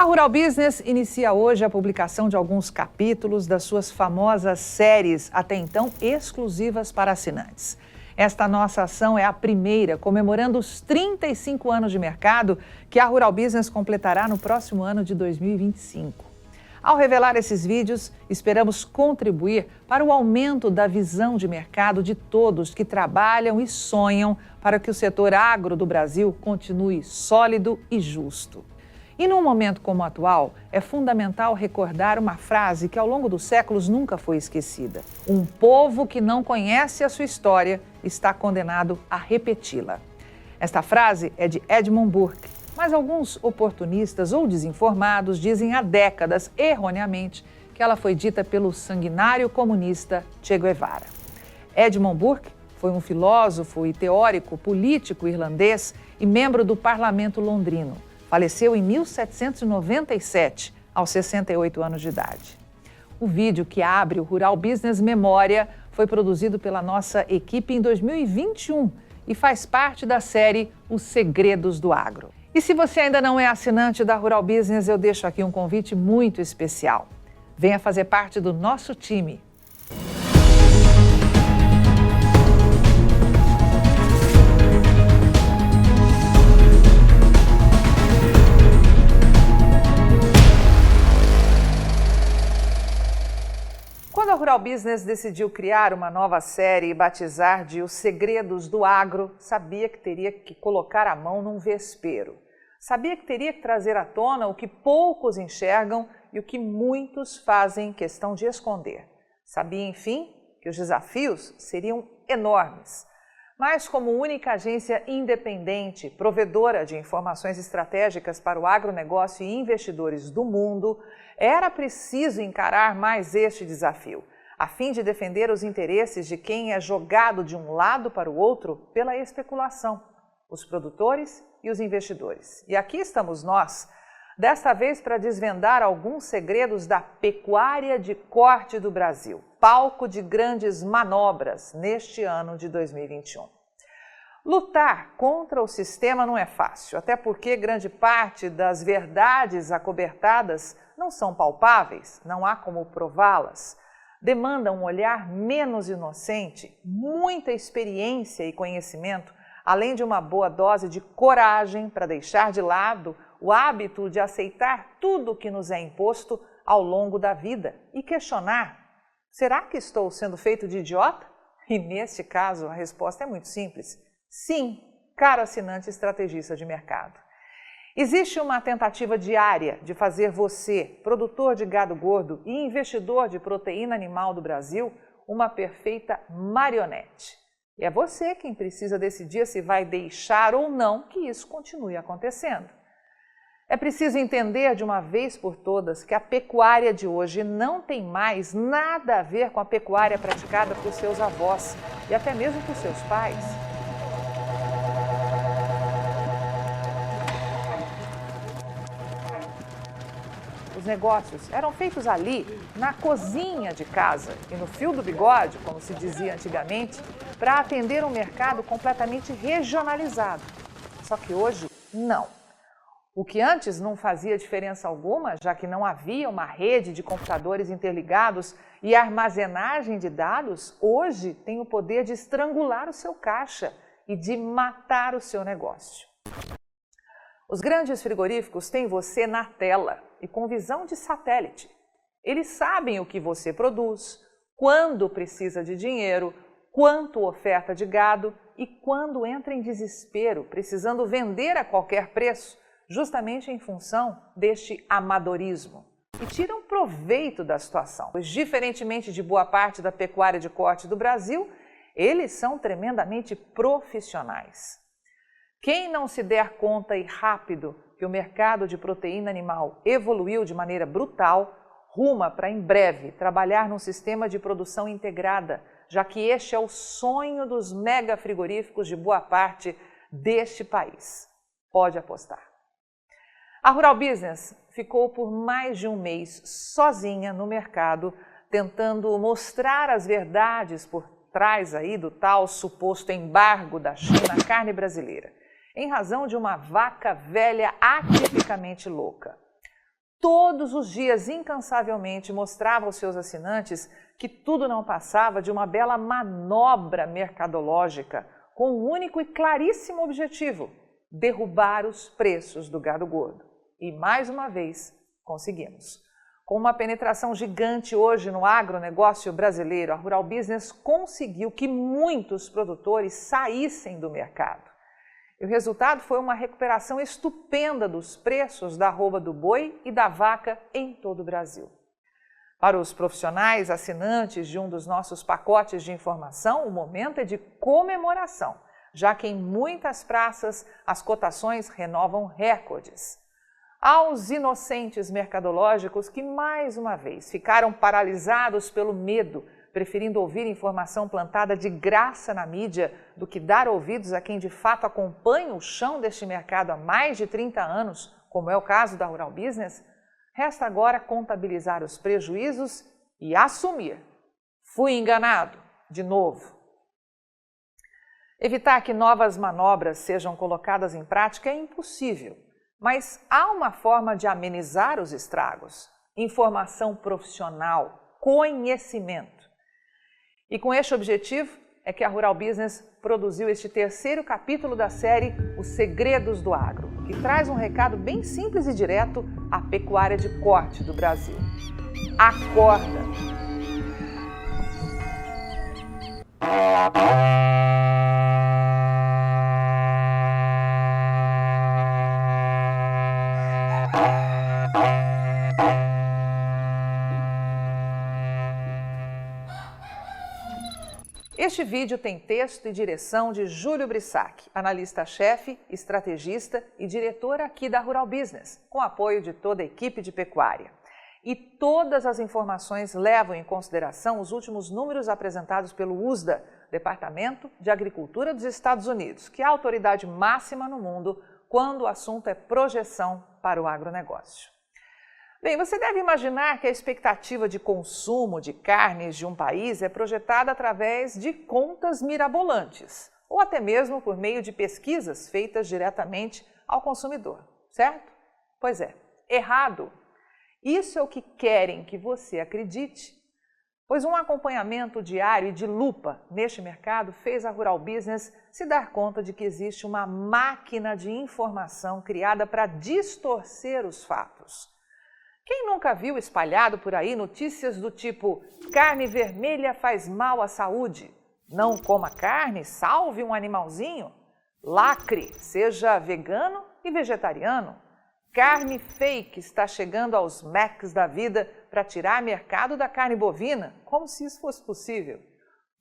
A Rural Business inicia hoje a publicação de alguns capítulos das suas famosas séries, até então exclusivas para assinantes. Esta nossa ação é a primeira, comemorando os 35 anos de mercado que a Rural Business completará no próximo ano de 2025. Ao revelar esses vídeos, esperamos contribuir para o aumento da visão de mercado de todos que trabalham e sonham para que o setor agro do Brasil continue sólido e justo. E num momento como o atual, é fundamental recordar uma frase que ao longo dos séculos nunca foi esquecida. Um povo que não conhece a sua história está condenado a repeti-la. Esta frase é de Edmund Burke, mas alguns oportunistas ou desinformados dizem há décadas, erroneamente, que ela foi dita pelo sanguinário comunista Che Guevara. Edmund Burke foi um filósofo e teórico político irlandês e membro do parlamento londrino. Faleceu em 1797, aos 68 anos de idade. O vídeo que abre o Rural Business Memória foi produzido pela nossa equipe em 2021 e faz parte da série Os Segredos do Agro. E se você ainda não é assinante da Rural Business, eu deixo aqui um convite muito especial. Venha fazer parte do nosso time. Quando a Rural Business decidiu criar uma nova série e batizar de Os Segredos do Agro, sabia que teria que colocar a mão num vespeiro. Sabia que teria que trazer à tona o que poucos enxergam e o que muitos fazem questão de esconder. Sabia, enfim, que os desafios seriam enormes. Mas como única agência independente, provedora de informações estratégicas para o agronegócio e investidores do mundo, era preciso encarar mais este desafio, a fim de defender os interesses de quem é jogado de um lado para o outro pela especulação, os produtores e os investidores. E aqui estamos nós, desta vez para desvendar alguns segredos da pecuária de corte do Brasil, palco de grandes manobras neste ano de 2021. Lutar contra o sistema não é fácil, até porque grande parte das verdades acobertadas não são palpáveis, não há como prová-las. Demanda um olhar menos inocente, muita experiência e conhecimento, além de uma boa dose de coragem para deixar de lado o hábito de aceitar tudo o que nos é imposto ao longo da vida e questionar: será que estou sendo feito de idiota? E neste caso a resposta é muito simples. Sim, caro assinante estrategista de mercado. Existe uma tentativa diária de fazer você, produtor de gado gordo e investidor de proteína animal do Brasil, uma perfeita marionete. E é você quem precisa decidir se vai deixar ou não que isso continue acontecendo. É preciso entender de uma vez por todas que a pecuária de hoje não tem mais nada a ver com a pecuária praticada por seus avós e até mesmo por seus pais. Os negócios eram feitos ali, na cozinha de casa e no fio do bigode, como se dizia antigamente, para atender um mercado completamente regionalizado. Só que hoje, não. O que antes não fazia diferença alguma, já que não havia uma rede de computadores interligados e armazenagem de dados, hoje tem o poder de estrangular o seu caixa e de matar o seu negócio. Os grandes frigoríficos têm você na tela e com visão de satélite. Eles sabem o que você produz, quando precisa de dinheiro, quanto oferta de gado e quando entra em desespero, precisando vender a qualquer preço, justamente em função deste amadorismo. E tiram proveito da situação, pois diferentemente de boa parte da pecuária de corte do Brasil, eles são tremendamente profissionais. Quem não se der conta e rápido que o mercado de proteína animal evoluiu de maneira brutal, ruma para em breve trabalhar num sistema de produção integrada, já que este é o sonho dos mega frigoríficos de boa parte deste país. Pode apostar. A Rural Business ficou por mais de um mês sozinha no mercado, tentando mostrar as verdades por trás aí do tal suposto embargo da China à carne brasileira, em razão de uma vaca velha atipicamente louca. todos os dias, incansavelmente, mostrava aos seus assinantes que tudo não passava de uma bela manobra mercadológica com um único e claríssimo objetivo: derrubar os preços do gado gordo. E, mais uma vez, conseguimos. Com uma penetração gigante hoje no agronegócio brasileiro, a Rural Business conseguiu que muitos produtores saíssem do mercado. E o resultado foi uma recuperação estupenda dos preços da arroba do boi e da vaca em todo o Brasil. Para os profissionais assinantes de um dos nossos pacotes de informação, o momento é de comemoração, já que em muitas praças as cotações renovam recordes. Aos inocentes mercadológicos que, mais uma vez, ficaram paralisados pelo medo, preferindo ouvir informação plantada de graça na mídia do que dar ouvidos a quem de fato acompanha o chão deste mercado há mais de 30 anos, como é o caso da Rural Business, resta agora contabilizar os prejuízos e assumir: fui enganado, de novo. Evitar que novas manobras sejam colocadas em prática é impossível, mas há uma forma de amenizar os estragos: informação profissional, conhecimento. E com este objetivo é que a Rural Business produziu este terceiro capítulo da série Os Segredos do Agro, que traz um recado bem simples e direto à pecuária de corte do Brasil. Acorda! Este vídeo tem texto e direção de Júlio Brissac, analista-chefe, estrategista e diretor aqui da Rural Business, com apoio de toda a equipe de pecuária. E todas as informações levam em consideração os últimos números apresentados pelo USDA, Departamento de Agricultura dos Estados Unidos, que é a autoridade máxima no mundo quando o assunto é projeção para o agronegócio. Bem, você deve imaginar que a expectativa de consumo de carnes de um país é projetada através de contas mirabolantes, ou até mesmo por meio de pesquisas feitas diretamente ao consumidor, certo? Pois é, errado. Isso é o que querem que você acredite, pois um acompanhamento diário e de lupa neste mercado fez a Rural Business se dar conta de que existe uma máquina de informação criada para distorcer os fatos. Quem nunca viu espalhado por aí notícias do tipo: carne vermelha faz mal à saúde, não coma carne, salve um animalzinho, lacre, seja vegano e vegetariano, carne fake está chegando aos Macs da vida para tirar mercado da carne bovina, como se isso fosse possível.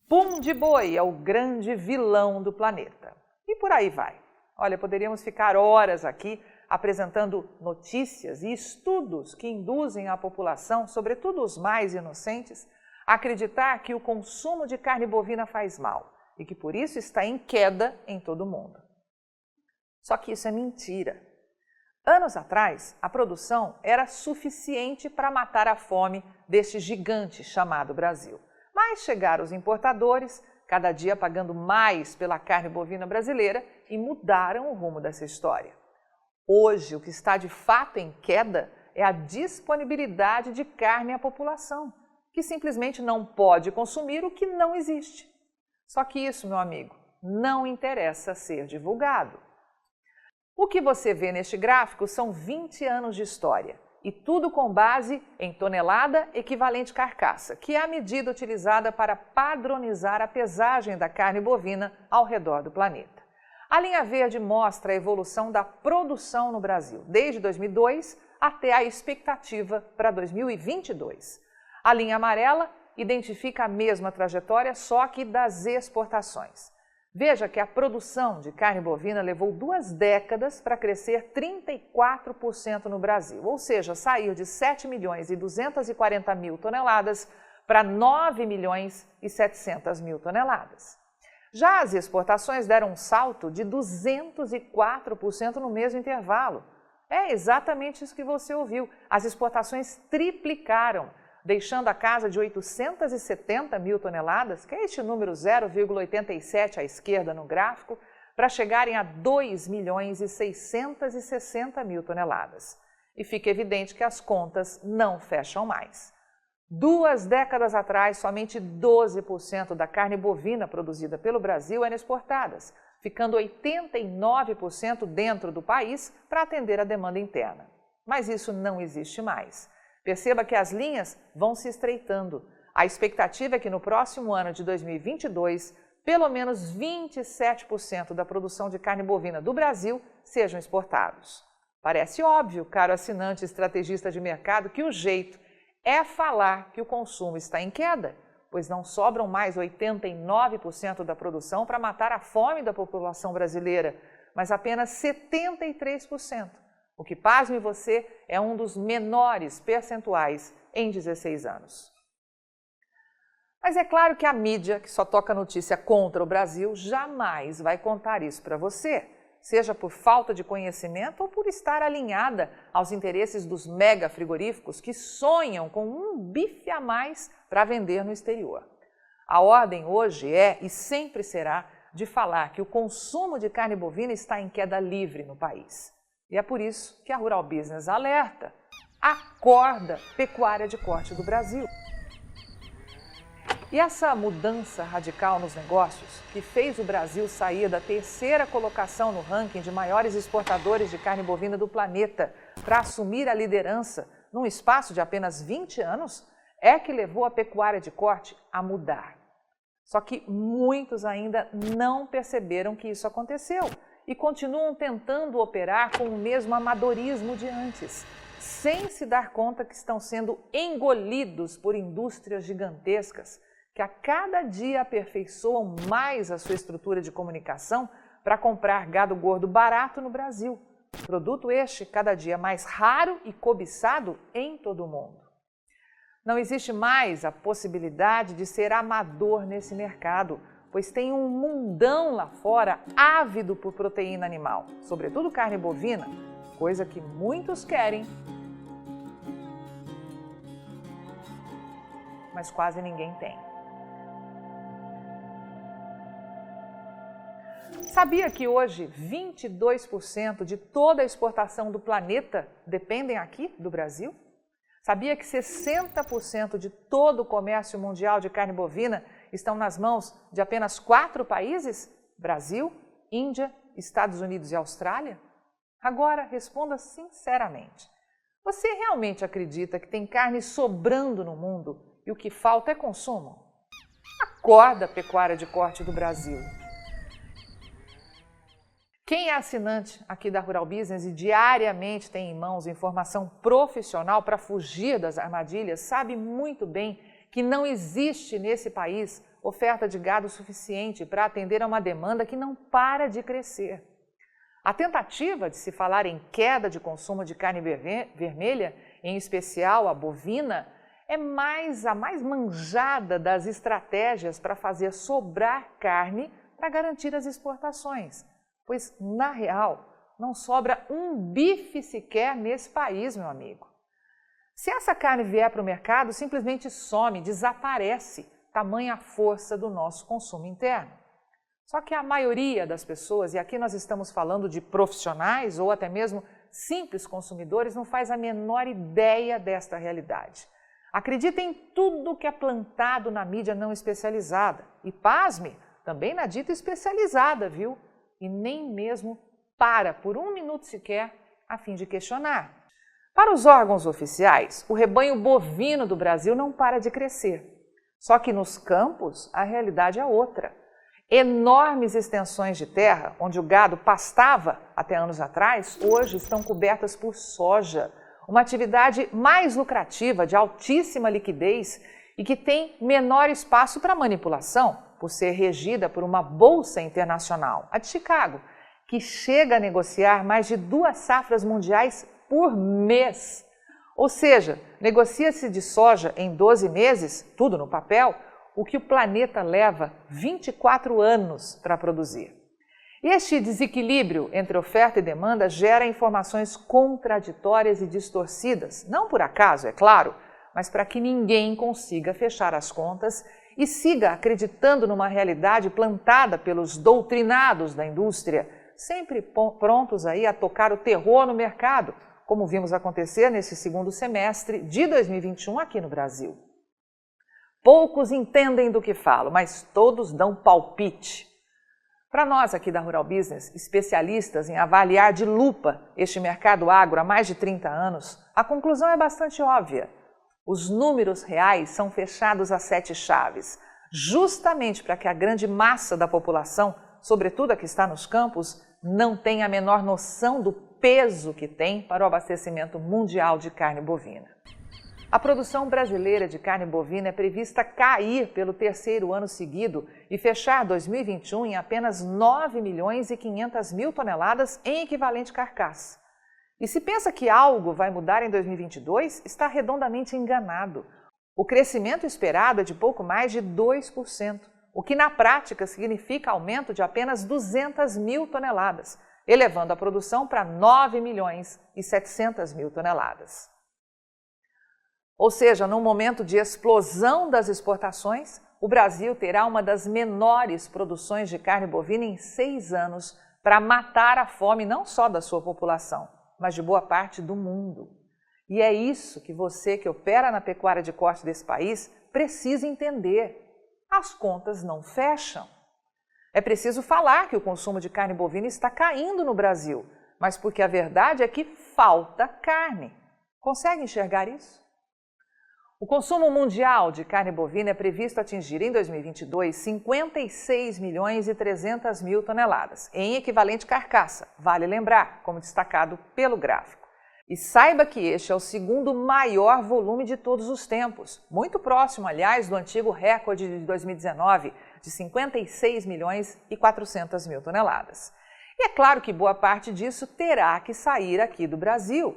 Pum de boi é o grande vilão do planeta. E por aí vai. Olha, poderíamos ficar horas aqui apresentando notícias e estudos que induzem a população, sobretudo os mais inocentes, a acreditar que o consumo de carne bovina faz mal e que por isso está em queda em todo o mundo. Só que isso é mentira. Anos atrás, a produção era suficiente para matar a fome deste gigante chamado Brasil. Mas chegaram os importadores, cada dia pagando mais pela carne bovina brasileira, e mudaram o rumo dessa história. Hoje, o que está de fato em queda é a disponibilidade de carne à população, que simplesmente não pode consumir o que não existe. Só que isso, meu amigo, não interessa ser divulgado. O que você vê neste gráfico são 20 anos de história, e tudo com base em tonelada equivalente carcaça, que é a medida utilizada para padronizar a pesagem da carne bovina ao redor do planeta. A linha verde mostra a evolução da produção no Brasil, desde 2002 até a expectativa para 2022. A linha amarela identifica a mesma trajetória, só que das exportações. Veja que a produção de carne bovina levou 2 décadas para crescer 34% no Brasil, ou seja, sair de 7 milhões e 240 mil toneladas para 9 milhões e 700 mil toneladas. Já as exportações deram um salto de 204% no mesmo intervalo. É exatamente isso que você ouviu. As exportações triplicaram, deixando a casa de 870 mil toneladas, que é este número 0,87 à esquerda no gráfico, para chegarem a 2 milhões e 660 mil toneladas. E fica evidente que as contas não fecham mais. 2 décadas atrás, somente 12% da carne bovina produzida pelo Brasil era exportada, ficando 89% dentro do país para atender a demanda interna. Mas isso não existe mais. Perceba que as linhas vão se estreitando. A expectativa é que no próximo ano de 2022, pelo menos 27% da produção de carne bovina do Brasil sejam exportados. Parece óbvio, caro assinante estrategista de mercado, que o jeito é falar que o consumo está em queda, pois não sobram mais 89% da produção para matar a fome da população brasileira, mas apenas 73%, o que, pasme você, é um dos menores percentuais em 16 anos. Mas é claro que a mídia, que só toca notícia contra o Brasil, jamais vai contar isso para você, seja por falta de conhecimento ou por estar alinhada aos interesses dos mega frigoríficos que sonham com um bife a mais para vender no exterior. A ordem hoje é e sempre será de falar que o consumo de carne bovina está em queda livre no país. E é por isso que a Rural Business alerta: acorda, pecuária de corte do Brasil. E essa mudança radical nos negócios, que fez o Brasil sair da 3ª colocação no ranking de maiores exportadores de carne bovina do planeta para assumir a liderança num espaço de apenas 20 anos, é que levou a pecuária de corte a mudar. Só que muitos ainda não perceberam que isso aconteceu e continuam tentando operar com o mesmo amadorismo de antes, sem se dar conta que estão sendo engolidos por indústrias gigantescas que a cada dia aperfeiçoam mais a sua estrutura de comunicação para comprar gado gordo barato no Brasil. Produto este cada dia mais raro e cobiçado em todo o mundo. Não existe mais a possibilidade de ser amador nesse mercado, pois tem um mundão lá fora ávido por proteína animal, sobretudo carne bovina, coisa que muitos querem, mas quase ninguém tem. Sabia que hoje 22% de toda a exportação do planeta dependem aqui do Brasil? Sabia que 60% de todo o comércio mundial de carne bovina estão nas mãos de apenas 4 países? Brasil, Índia, Estados Unidos e Austrália? Agora, responda sinceramente. Você realmente acredita que tem carne sobrando no mundo e o que falta é consumo? Acorda, pecuária de corte do Brasil! Quem é assinante aqui da Rural Business e diariamente tem em mãos informação profissional para fugir das armadilhas, sabe muito bem que não existe nesse país oferta de gado suficiente para atender a uma demanda que não para de crescer. A tentativa de se falar em queda de consumo de carne vermelha, em especial a bovina, é a mais manjada das estratégias para fazer sobrar carne para garantir as exportações. Pois, na real, não sobra um bife sequer nesse país, meu amigo. Se essa carne vier para o mercado, simplesmente some, desaparece, tamanha a força do nosso consumo interno. Só que a maioria das pessoas, e aqui nós estamos falando de profissionais ou até mesmo simples consumidores, não faz a menor ideia desta realidade. Acredita em tudo que é plantado na mídia não especializada. E, pasme, também na dita especializada, viu? E nem mesmo para por um minuto sequer a fim de questionar. Para os órgãos oficiais, o rebanho bovino do Brasil não para de crescer. Só que nos campos a realidade é outra. Enormes extensões de terra, onde o gado pastava até anos atrás, hoje estão cobertas por soja, uma atividade mais lucrativa, de altíssima liquidez e que tem menor espaço para manipulação, por ser regida por uma bolsa internacional, a de Chicago, que chega a negociar mais de 2 safras mundiais por mês. Ou seja, negocia-se de soja em 12 meses, tudo no papel, o que o planeta leva 24 anos para produzir. E este desequilíbrio entre oferta e demanda gera informações contraditórias e distorcidas, não por acaso, é claro, mas para que ninguém consiga fechar as contas e siga acreditando numa realidade plantada pelos doutrinados da indústria, sempre prontos aí a tocar o terror no mercado, como vimos acontecer nesse segundo semestre de 2021 aqui no Brasil. Poucos entendem do que falo, mas todos dão palpite. Para nós aqui da Rural Business, especialistas em avaliar de lupa este mercado agro há mais de 30 anos, a conclusão é bastante óbvia. Os números reais são fechados a 7 chaves, justamente para que a grande massa da população, sobretudo a que está nos campos, não tenha a menor noção do peso que tem para o abastecimento mundial de carne bovina. A produção brasileira de carne bovina é prevista cair pelo terceiro ano seguido e fechar 2021 em apenas 9 milhões e 500 mil toneladas em equivalente carcaça. E se pensa que algo vai mudar em 2022, está redondamente enganado. O crescimento esperado é de pouco mais de 2%, o que na prática significa aumento de apenas 200 mil toneladas, elevando a produção para 9 milhões e 700 mil toneladas. Ou seja, num momento de explosão das exportações, o Brasil terá uma das menores produções de carne bovina em 6 anos para matar a fome não só da sua população, mas de boa parte do mundo. E é isso que você que opera na pecuária de corte desse país precisa entender. As contas não fecham. É preciso falar que o consumo de carne bovina está caindo no Brasil, mas porque a verdade é que falta carne. Consegue enxergar isso? O consumo mundial de carne bovina é previsto atingir em 2022 56 milhões e 300 mil toneladas, em equivalente carcaça, vale lembrar, como destacado pelo gráfico. E saiba que este é o segundo maior volume de todos os tempos, muito próximo, aliás, do antigo recorde de 2019, de 56 milhões e 400 mil toneladas. E é claro que boa parte disso terá que sair aqui do Brasil.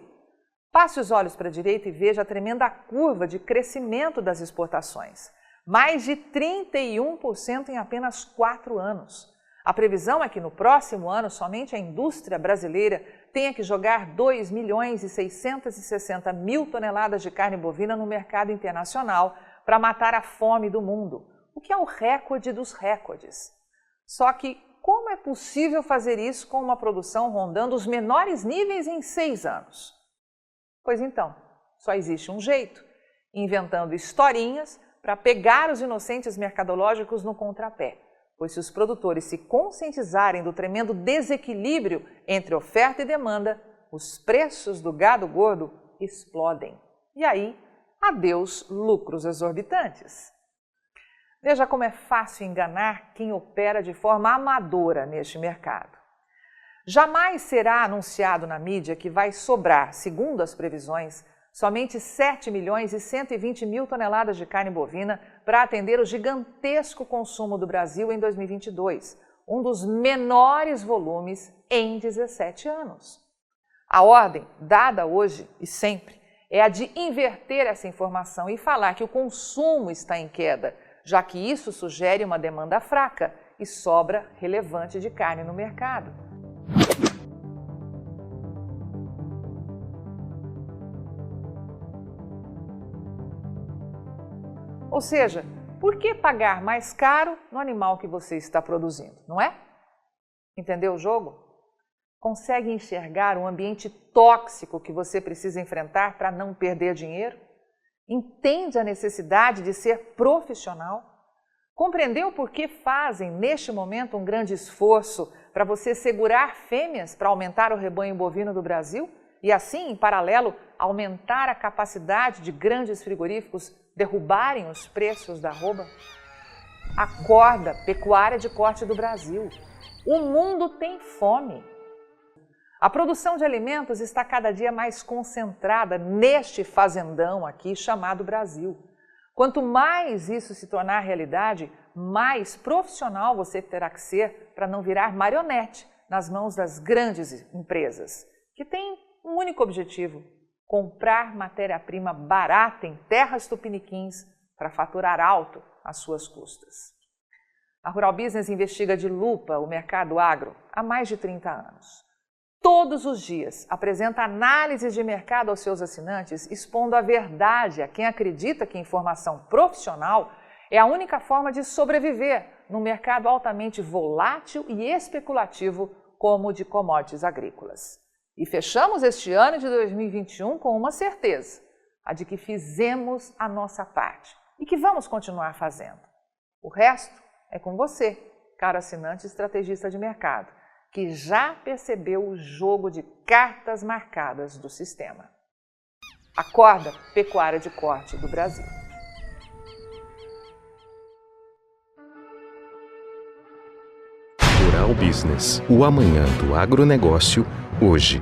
Passe os olhos para a direita e veja a tremenda curva de crescimento das exportações. Mais de 31% em apenas 4 anos. A previsão é que no próximo ano somente a indústria brasileira tenha que jogar 2 milhões e 660 mil toneladas de carne bovina no mercado internacional para matar a fome do mundo, o que é o recorde dos recordes. Só que como é possível fazer isso com uma produção rondando os menores níveis em 6 anos? Pois então, só existe um jeito, inventando historinhas para pegar os inocentes mercadológicos no contrapé. Pois se os produtores se conscientizarem do tremendo desequilíbrio entre oferta e demanda, os preços do gado gordo explodem. E aí, adeus lucros exorbitantes. Veja como é fácil enganar quem opera de forma amadora neste mercado. Jamais será anunciado na mídia que vai sobrar, segundo as previsões, somente 7 milhões e 120 mil toneladas de carne bovina para atender o gigantesco consumo do Brasil em 2022, um dos menores volumes em 17 anos. A ordem, dada hoje e sempre, é a de inverter essa informação e falar que o consumo está em queda, já que isso sugere uma demanda fraca e sobra relevante de carne no mercado. Ou seja, por que pagar mais caro no animal que você está produzindo, não é? Entendeu o jogo? Consegue enxergar o ambiente tóxico que você precisa enfrentar para não perder dinheiro? Entende a necessidade de ser profissional? Compreendeu por que fazem, neste momento, um grande esforço para você segurar fêmeas para aumentar o rebanho bovino do Brasil? E assim, em paralelo, aumentar a capacidade de grandes frigoríficos derrubarem os preços da arroba? Acorda, pecuária de corte do Brasil. O mundo tem fome. A produção de alimentos está cada dia mais concentrada neste fazendão aqui chamado Brasil. Quanto mais isso se tornar realidade, mais profissional você terá que ser para não virar marionete nas mãos das grandes empresas, que têm um único objetivo: comprar matéria-prima barata em terras tupiniquins para faturar alto às suas custas. A Rural Business investiga de lupa o mercado agro há mais de 30 anos. Todos os dias apresenta análises de mercado aos seus assinantes, expondo a verdade a quem acredita que informação profissional é a única forma de sobreviver num mercado altamente volátil e especulativo como o de commodities agrícolas. E fechamos este ano de 2021 com uma certeza, a de que fizemos a nossa parte e que vamos continuar fazendo. O resto é com você, caro assinante e estrategista de mercado, que já percebeu o jogo de cartas marcadas do sistema. Acorda, pecuária de corte do Brasil. Rural Business, o amanhã do agronegócio, hoje.